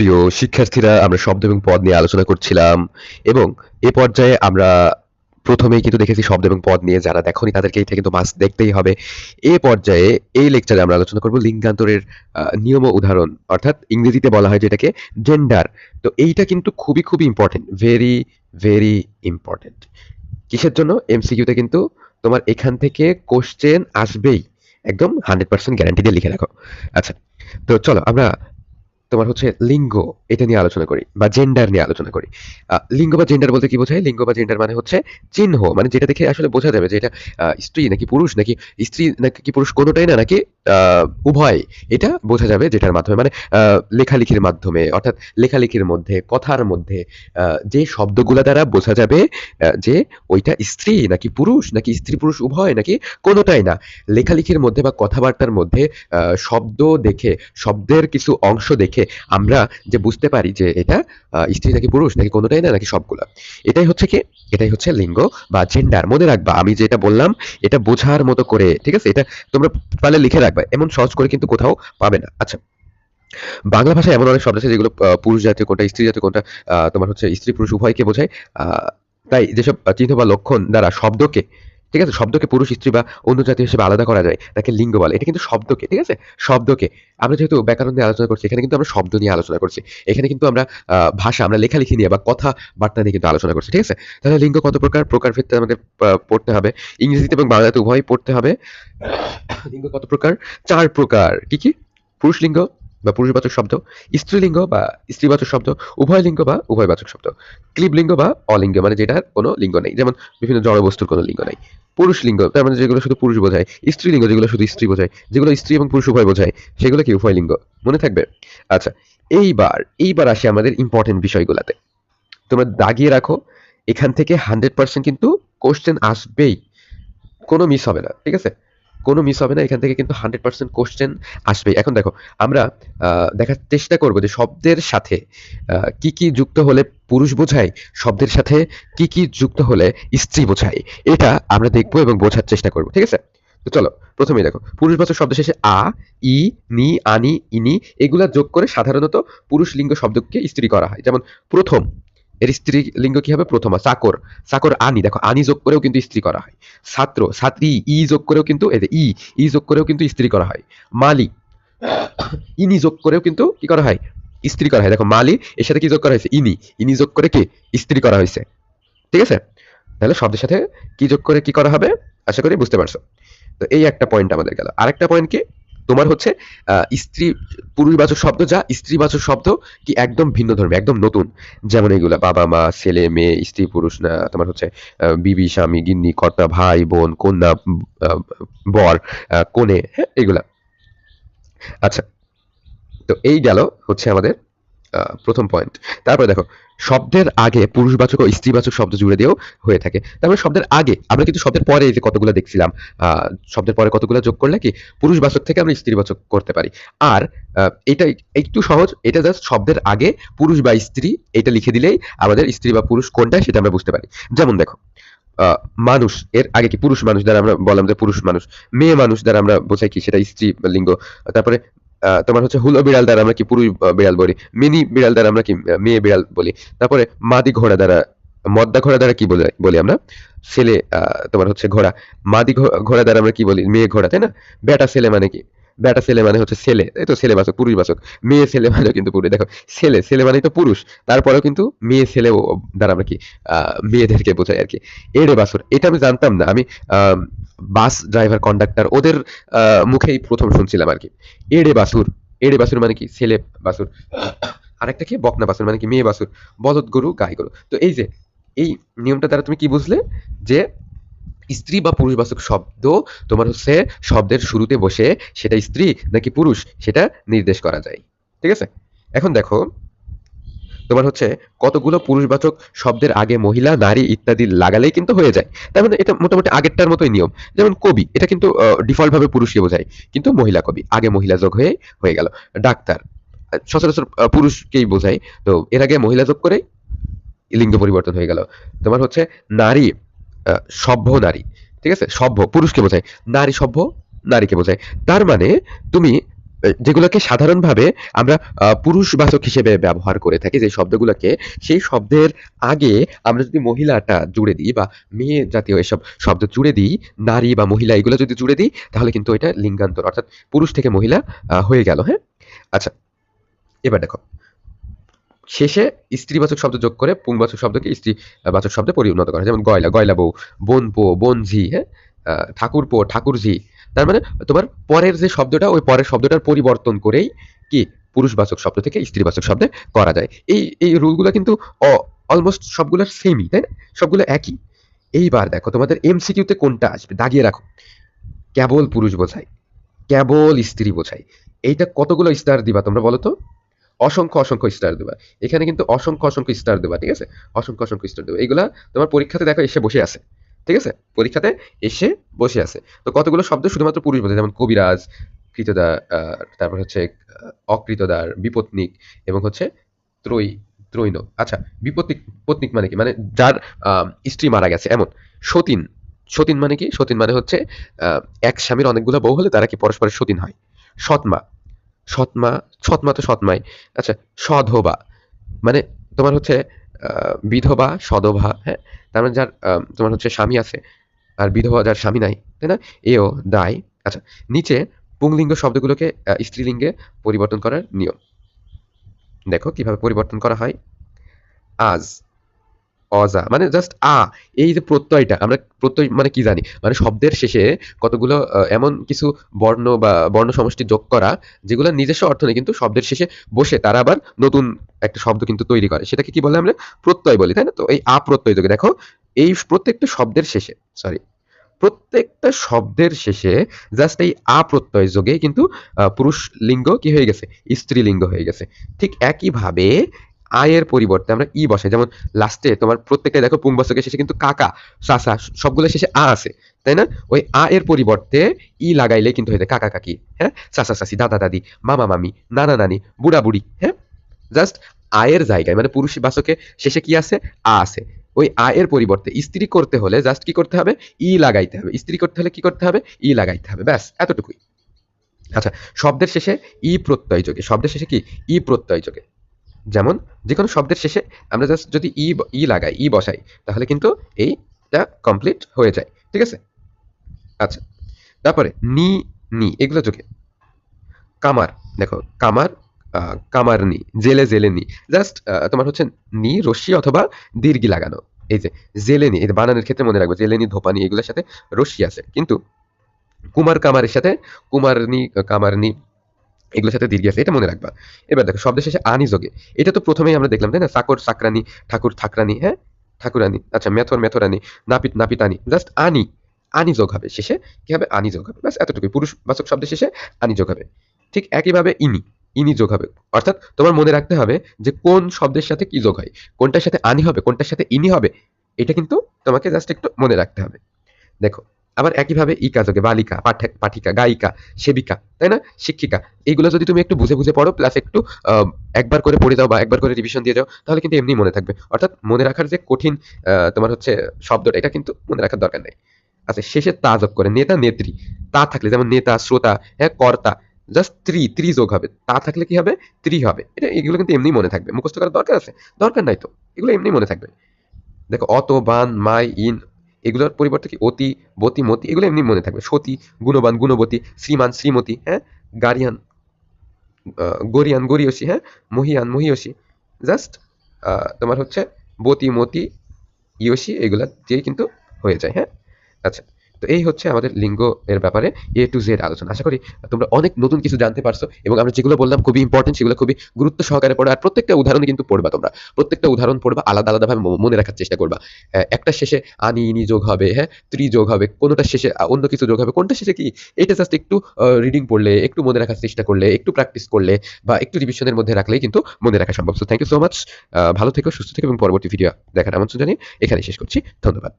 প্রিয় শিক্ষার্থীরা, আমরা শব্দ এবং পদ নিয়ে আলোচনা করছিলাম এবং এ পর্যায়ে আমরা প্রথমেই কিন্তু দেখেছি শব্দ এবং পদ নিয়ে। যারা দেখোনি তাদেরকে এটা কিন্তু মাস্ট দেখতেই হবে। এ পর্যায়ে এই লেকচারে আমরা আলোচনা করব লিঙ্গান্তরের নিয়ম ও উদাহরণ, অর্থাৎ ইংরেজিতে বলা হয় যেটাকে জেন্ডার। তো এইটা কিন্তু খুবই খুবই ইম্পর্টেন্ট, ভেরি ভেরি ইম্পর্টেন্ট। কিসের জন্য? এমসিকিউতে কিন্তু তোমার এখান থেকে কোশ্চেন আসবেই, একদম 100% গ্যারান্টি দিয়ে লিখে রাখো। আচ্ছা, তো চলো আমরা তোমার হচ্ছে লিঙ্গ এটা নিয়ে আলোচনা করি বা জেন্ডার নিয়ে আলোচনা করি। লিঙ্গ বা জেন্ডার বলতে কি বোঝায়? লিঙ্গ বা জেন্ডার মানে হচ্ছে চিহ্ন, মানে যেটা দেখে আসলে বোঝা যাবে যে এটা স্ত্রী নাকি পুরুষ, নাকি স্ত্রী নাকি পুরুষ কোনোটাই না, নাকি উভয়। এটা বোঝা যাবে যেটার মাধ্যমে, মানে লেখালেখির মাধ্যমে, অর্থাৎ লেখালেখির মধ্যে, কথার মধ্যে যে শব্দগুলা দ্বারা বোঝা যাবে যে ওইটা স্ত্রী নাকি পুরুষ, নাকি স্ত্রী পুরুষ উভয়, নাকি কোনোটাই না। লেখালেখির মধ্যে বা কথাবার্তার মধ্যে শব্দ দেখে, শব্দের কিছু অংশ দেখে আমরা যে বুঝতে পারি যে এটা স্ত্রী নাকি পুরুষ, নাকি কোনোটাই না, নাকি সবগুলা। এটাই হচ্ছে কি, এটাই হচ্ছে লিঙ্গ বা জেন্ডার। মনে রাখবা আমি যেটা বললাম এটা বোঝার মতো করে, ঠিক আছে? এটা তোমরা পারলে লিখে রাখবা, এমন সহজ করে কিন্তু কোথাও পাবে না। আচ্ছা, বাংলা ভাষায় এমন অনেক শব্দ আছে যেগুলো পুরুষ জাতীয় কোনটা, স্ত্রী জাতীয় কোনটা, তোমার হচ্ছে স্ত্রী পুরুষ উভয়কে বোঝায়। তাই যেসব চিহ্ন বা লক্ষণ দ্বারা শব্দকে, ঠিক আছে, শব্দকে পুরুষ, স্ত্রী বা অন্য জাতীয় হিসেবে আলাদা করা যায়, তাকে লিঙ্গ বলে। এটা কিন্তু শব্দকে, ঠিক আছে, শব্দকে। আমরা যেহেতু ব্যাকরণ নিয়ে আলোচনা করছি, এখানে কিন্তু আমরা শব্দ নিয়ে আলোচনা করছি। এখানে কিন্তু আমরা ভাষা, আমরা লেখালেখি নিয়ে বা কথা বার্তা নিয়ে কিন্তু আলোচনা করছি, ঠিক আছে? তাহলে লিঙ্গ কত প্রকার, প্রকার ভিত্তিতে আমাদের পড়তে হবে। ইংরেজিতে এবং বাংলাতে উভয়ই পড়তে হবে। লিঙ্গ কত প্রকার? 4 প্রকার। কি কি? পুরুষলিঙ্গ বা পুরুষবাচক শব্দ, স্ত্রীলিঙ্গ বা স্ত্রীবাচক শব্দ, উভয় লিঙ্গ বা উভয়বাচক শব্দ, ক্লীবলিঙ্গ বা অলিঙ্গ, মানে যেটার কোনো লিঙ্গ নেই, যেমন বিভিন্ন জড় বস্তুর কোনো লিঙ্গ নাই। পুরুষলিঙ্গ তার মানে যেগুলো শুধু পুরুষ বোঝায়, স্ত্রীলিঙ্গ যেগুলো শুধু স্ত্রী বোঝায়, যেগুলো স্ত্রী এবং পুরুষ উভয় বোঝায় সেগুলো কি উভয় লিঙ্গ। মনে থাকবে? আচ্ছা, এইবার আসি আমাদের ইম্পর্টেন্ট বিষয়গুলাতে। তোমরা দাগিয়ে রাখো, এখান থেকে 100% কিন্তু কোশ্চেন আসবেই, কোনো মিস হবে না, ঠিক আছে? কোনো মিস হবে না, এখান থেকে কিন্তু 100% কোশ্চেন আসবেই। এখন দেখো, আমরা দেখার চেষ্টা করব যে শব্দের সাথে কি কি যুক্ত হলে পুরুষ বোঝায়, শব্দের সাথে কি কি যুক্ত হলে স্ত্রী বোঝায়, এটা আমরা দেখব এবং বোঝার চেষ্টা করব, ঠিক আছে? তো চলো, প্রথমেই দেখো, পুরুষবাচক শব্দ শেষে আ, ই, নি, আনি, ইনি এগুলা যোগ করে সাধারণত পুরুষ লিঙ্গ শব্দকে স্ত্রী করা হয়। যেমন প্রথম, এর স্ত্রী লিঙ্গ কি হবে? প্রথমা। চাকর, চাকর আনি, দেখো আনি যোগ করেও কিন্তু স্ত্রী করা হয়। ছাত্র, ছাত্রী, ই যোগ করেও কিন্তু, এই যে ই যোগ করেও কিন্তু স্ত্রী করা হয়। মালি, ইনি যোগ করেও কিন্তু কি করা হয়? স্ত্রী করা হয়। দেখো মালি এর সাথে কি যোগ করা হয়েছে? ইনি, ইনি যোগ করে কি স্ত্রী করা হয়েছে, ঠিক আছে? তাহলে শব্দের সাথে কি যোগ করে কি করা হবে? আশা করি বুঝতে পারছো। তো এই একটা পয়েন্ট আমাদের গেল। আরেকটা পয়েন্ট কি? তোমার হচ্ছে স্ত্রী, পুরুষবাচক শব্দ যা স্ত্রীবাচক শব্দ কি একদম ভিন্ন ধর্মী, একদম নতুন। যেমন এইগুলা বাবা মা, ছেলে মেয়ে, স্ত্রী পুরুষ, না তোমার হচ্ছে বিবি স্বামী, গিন্নি কর্তা, ভাই বোন, কন্যা, আহ, বর, কনে, হ্যাঁ এগুলা। আচ্ছা, তো এই গেল হচ্ছে আমাদের প্রথম পয়েন্ট। তারপরে দেখো, শব্দের আগে পুরুষবাচক ও স্ত্রীবাচক শব্দ জুড়ে দিয়েও হয়ে থাকে। তারপরে শব্দের আগে, আমরা কিন্তু শব্দের পরে এই যে কতগুলো দেখছিলাম, শব্দের পরে কতগুলো যোগ করলে কি পুরুষবাচক থেকে আমরা স্ত্রীবাচক করতে পারি। আর এটা একটু সহজ, এটা জাস্ট শব্দের আগে পুরুষ বা স্ত্রী এটা লিখে দিলেই আমাদের স্ত্রী বা পুরুষ কোনটা সেটা আমরা বুঝতে পারি। যেমন দেখো, মানুষ এর আগে কি পুরুষ মানুষ দ্বারা আমরা বললাম যে পুরুষ মানুষ, মেয়ে মানুষ দ্বারা আমরা বোঝাই কি সেটা স্ত্রী লিঙ্গ। তারপরে তোমার হচ্ছে হুলো বিড়াল দ্বারা আমরা কি পুরুষ বিড়াল বলি, মিনি বিড়াল দ্বারা আমরা কি মেয়ে বিড়াল বলি। তারপরে মাদি ঘোড়া দ্বারা, মদ্দা ঘোড়া দ্বারা কি বলি বলি আমরা? ছেলে, তোমার হচ্ছে ঘোড়া। মাদি ঘোড়া দ্বারা আমরা কি বলি? মেয়ে ঘোড়া, তাই না? বেটা ছেলে মানে কি? বেটা ছেলে মানে হচ্ছে ছেলে, তাই তো? ছেলে বাচক, পুরুষ বাচক। মেয়ে ছেলে মানে কিন্তু পুরুষ। দেখো, ছেলে ছেলে মানে তো পুরুষ, তারপরেও কিন্তু মেয়ে ছেলে দ্বারা আমরা কি মেয়েদেরকে বোঝাই আর কি। এড়ে বাছুর, এটা আমি জানতাম না, আমি বাস ড্রাইভার কন্ডাক্টর ওদের মুখেই প্রথম শুনছিলাম আর কি। এড়ে বাছুর, এড়ে বাছুর মানে কি? ছেলে বাছুর। আরেকটা কি? বকনা বাছুর মানে কি? মেয়ে বাছুর। বলদ গরু, গাই গরু। তো এই যে এই নিয়মটা দ্বারা তুমি কি বুঝলে? যে স্ত্রী বা পুরুষবাচক শব্দ তোমার হচ্ছে শব্দের শুরুতে বসে সেটা স্ত্রী নাকি পুরুষ সেটা নির্দেশ করা যায়, ঠিক আছে? এখন দেখো, তোমার হচ্ছে কতগুলো পুরুষবাচক শব্দের আগে মহিলা, নারী ইত্যাদি লাগালেই কিন্তু হয়ে যায়। তার মানে এটা মোটামুটি আগেরটার মতোই নিয়ম। যেমন কবি, এটা কিন্তু ডিফল্ট ভাবে পুরুষকে বোঝায়, কিন্তু মহিলা কবি, আগে মহিলা যোগ হয়ে হয়ে গেল। ডাক্তার সচরাচর পুরুষকেই বোঝায়, তো এর আগে মহিলা যোগ করে লিঙ্গ পরিবর্তন হয়ে গেল। তোমার হচ্ছে নারী, সভ্য নারী, ঠিক আছে, সভ্য পুরুষকে বোঝায়, নারী সভ্য নারীকে বোঝায়। তার মানে তুমি যেগুলোকে সাধারণভাবে আমরা পুরুষবাচক হিসেবে ব্যবহার করে থাকি যে শব্দগুলোকে, সেই শব্দের আগে আমরা যদি মহিলাটা জুড়ে দিই বা মেয়ে জাতীয় এসব শব্দ জুড়ে দিই, নারী বা মহিলা এগুলো যদি জুড়ে দিই, তাহলে কিন্তু এটা লিঙ্গান্তর অর্থাৎ পুরুষ থেকে মহিলা হয়ে গেল, হ্যাঁ? আচ্ছা, এবার দেখো শেষে স্ত্রীবাচক শব্দ যোগ করে পুংবাচক শব্দকে স্ত্রীবাচক শব্দে পরিণত করা, যেমন গয়লা, গয়লা বউ, বোনপো, বোনঝি, হ্যাঁ? ঠাকুরপো, ঠাকুরঝি। তার মানে তোমার পরের যে শব্দটা ওই পরের শব্দটার পরিবর্তন করেই কি পুরুষবাচক শব্দ থেকে স্ত্রীবাচক শব্দে করা যায়। এই রুলগুলো কিন্তু অলমোস্ট সবগুলোর সেমই, তাই না? সবগুলো একই। এইবার দেখো তোমাদের এমসিকিউতে কোনটা আসবে দাগিয়ে রাখো। কেবল পুরুষ বোঝায়, কেবল স্ত্রী বোঝায়। এইটা কতগুলো স্টার দিবা তোমরা বলো তো? অসংখ্য, অসংখ্য স্টার দেবা। এখানে কিন্তু অসংখ্য, অসংখ্য স্টার দেবা, ঠিক আছে? অসংখ্য, অসংখ্য স্টার দেবা। এগুলা তোমার পরীক্ষাতে দেখো এসে বসে আছে। ঠিক আছে? পরীক্ষাতে এসে বসে আছে। তো কতগুলো শব্দ শুধুমাত্র পুরুষ বোঝায়, যেমন কবিরাজ, কৃতদার, তারপর হচ্ছে অকৃতদার, বিপত্নিক এবং হচ্ছে ত্রয়ী, ত্রৈণ। আচ্ছা, বিপত্নিক পত্নিক মানে কি? মানে যার স্ত্রী মারা গেছে এমন। সতীন, সতীন মানে কি? সতীন মানে হচ্ছে আ এক স্বামীর অনেকগুলো বউ হলে তারা কি পরস্পরের সতীন হয়। সৎমা, সৎমা, সৎমা তো সৎমাই। আচ্ছা, সধবা মানে তোমার হচ্ছে বিধবা, সধবা, হ্যাঁ? তার মানে যার তোমার হচ্ছে স্বামী আছে আর বিধবা যার স্বামী নাই, তাই না? এও দায়। আচ্ছা, নিচে পুংলিঙ্গ শব্দগুলোকে স্ত্রীলিঙ্গে পরিবর্তন করার নিয়ম। দেখো কিভাবে পরিবর্তন করা হয়। আজ, অজা মানে জাস্ট এই যে প্রত্যয়টা, আমরা প্রত্যয় মানে কি জানি? মানে শব্দের শেষে কতগুলো এমন কিছু বর্ণ বা বর্ণ সমষ্টি যোগ করা যেগুলো নিজস্ব অর্থ নেই কিন্তু শব্দের শেষে বসে তারা আবার নতুন একটা শব্দ কিন্তু তৈরি করে। সেটাকে কি বলে আমরা? প্রত্যয় বলি, তাই না? তো এই প্রত্যয় যোগে দেখো এই প্রত্যেকটা শব্দের শেষে, সরি, প্রত্যেকটা শব্দের শেষে জাস্ট এই প্রত্যয় যোগে কিন্তু পুরুষ লিঙ্গ কি হয়ে গেছে? স্ত্রীলিঙ্গ হয়ে গেছে। ঠিক একইভাবে এর পরিবর্তে আমরা বসাই। যেমন লাস্টে তোমার প্রত্যেকটা দেখো পুংবাচকের শেষে কিন্তু কাকা, চাচা সবগুলোর শেষে আছে। তাই না? ওই এর পরিবর্তে লাগাইলে কিন্তু হয়ে যায় কাকা কাকি, হ্যাঁ? চাচা চাচি, দাদা দাদি, মামা মামি, নানা নানি, বুড়া বুড়ি, হ্যাঁ? জাস্ট এর জায়গায় মানে পুরুষ বাচকে শেষে কি আছে? আছে। ওই এর পরিবর্তে স্ত্রী করতে হলে জাস্ট কি করতে হবে? লাগাইতে হবে। স্ত্রী করতে হলে কি করতে হবে? লাগাইতে হবে। ব্যাস এতটুকুই। আচ্ছা, শব্দের শেষে প্রত্যয় যোগে। শব্দের শেষে কি? প্রত্যয় যোগে। যেমন যেকোনো শব্দের শেষে আমরা জাস্ট যদি লাগাই, বসাই তাহলে কিন্তু এইটা কমপ্লিট হয়ে যায়। ঠিক আছে? আচ্ছা। তারপরে নি, নি এগুলো যোগে। কামার, দেখো কামার, কামারনি, জেলে জেলেনি। জাস্ট তোমার হচ্ছে নি রস্যি অথবা দীর্ঘি লাগানো। এই যে জেলেনি, এই বানানের ক্ষেত্রে মনে রাখবে জেলেনি, ধোপানি এগুলোর সাথে রস্যি আছে। কিন্তু কুমার কামারের সাথে কুমারনি, কামারনি এগুলোর সাথে দীর্ঘ আছে, এটা মনে রাখবা। এবার দেখো শব্দের শেষে আনি যোগে। এটা তো প্রথমেই আমরা দেখলাম, তাই না? চাকর চাকরানি, ঠাকুর ঠাকরানি, হ্যাঁ? ঠাকুরানি। আচ্ছা, মেথর মেথরানি, নাপিত নাপিতানি। জাস্ট আনি, আনি যোগ হবে শেষে। কি হবে? আনি যোগ হবে। ব্যাস এতটুকুই। পুরুষবাচক শব্দের শেষে আনি যোগ হবে। ঠিক একইভাবে ইনি, ইনি যোগ হবে। অর্থাৎ তোমার মনে রাখতে হবে যে কোন শব্দের সাথে কি যোগ হয়। কোনটার সাথে আনি হবে, কোনটার সাথে ইনি হবে। এটা কিন্তু তোমাকে জাস্ট একটু মনে রাখতে হবে। দেখো আবার একইভাবে ইকা যোগে বালিকা, পাঠিকা, গায়িকা, সেবিকা, তাই না? শিক্ষিকা। এইগুলো যদি তুমি একটু বুঝে বুঝে পড়ো প্লাস একটু একবার করে পড়ে যাও বা একবার করে রিভিশন দিয়ে যাও তাহলে কিন্তু এমনি মনে থাকবে। অর্থাৎ মনে রাখার যে কঠিন তোমার হচ্ছে শব্দটা এটা কিন্তু মনে রাখার দরকার নেই। আচ্ছা, শেষে তা যোগ করে নেতা নেত্রী। তা থাকলে যেমন নেতা, শ্রোতা, হ্যাঁ, কর্তা, জাস্ট ত্রি যোগ হবে। তা থাকলে কি হবে? ত্রি হবে। এগুলো কিন্তু এমনি মনে থাকবে। মুখস্থ করার দরকার আছে? দরকার নাই তো। এগুলো এমনি মনে থাকবে। দেখো অত, বান, মাই, ইন এগুলোর পরিবর্তে কি অতি, বতি, মতি এগুলো এমনি মনে থাকবে। সতী, গুণবান, গুণবতী, শ্রীমান, শ্রীমতী, হ্যাঁ? গারিয়ান, গরিয়ান, গরিয়সী, হ্যাঁ? মহিয়ান, মহিয়সী। জাস্ট তোমার হচ্ছে বতি, মতি, ইয়সী এগুলা দিয়েই কিন্তু হয়ে যায়, হ্যাঁ? আচ্ছা। তো এই হচ্ছে আমাদের লিঙ্গ এর ব্যাপারে A to Z আলোচনা। আশা করি তোমরা অনেক নতুন কিছু জানতে পারছো এবং আমরা যেগুলো বললাম খুবই ইম্পোর্টেন্ট সেগুলো খুবই গুরুত্ব সহকারে পড়ো। আর প্রত্যেকটা উদাহরণই কিন্তু পড়বা তোমরা। প্রত্যেকটা উদাহরণ পড়বা আলাদা, আলাদাভাবে মনে রাখার চেষ্টা করবা। একটার শেষে আনি, ইনি যোগ হবে, হ্যাঁ? ত্রি যোগ হবে। কোনটার শেষে অন্য কিছু যোগ হবে। কোনটার শেষে কি? এটা জাস্ট একটু রিডিং পড়লে, একটু মনে রাখার চেষ্টা করলে, একটু প্র্যাকটিস করলে বা একটু রিভিশনের মধ্যে রাখলেই কিন্তু মনে রাখা সম্ভব। So thank you so much. ভালো থেকো, সুস্থ থেকো এবং পরবর্তী ভিডিও দেখার আমন্ত্রণ জানিয়ে এখানেই শেষ করছি। ধন্যবাদ।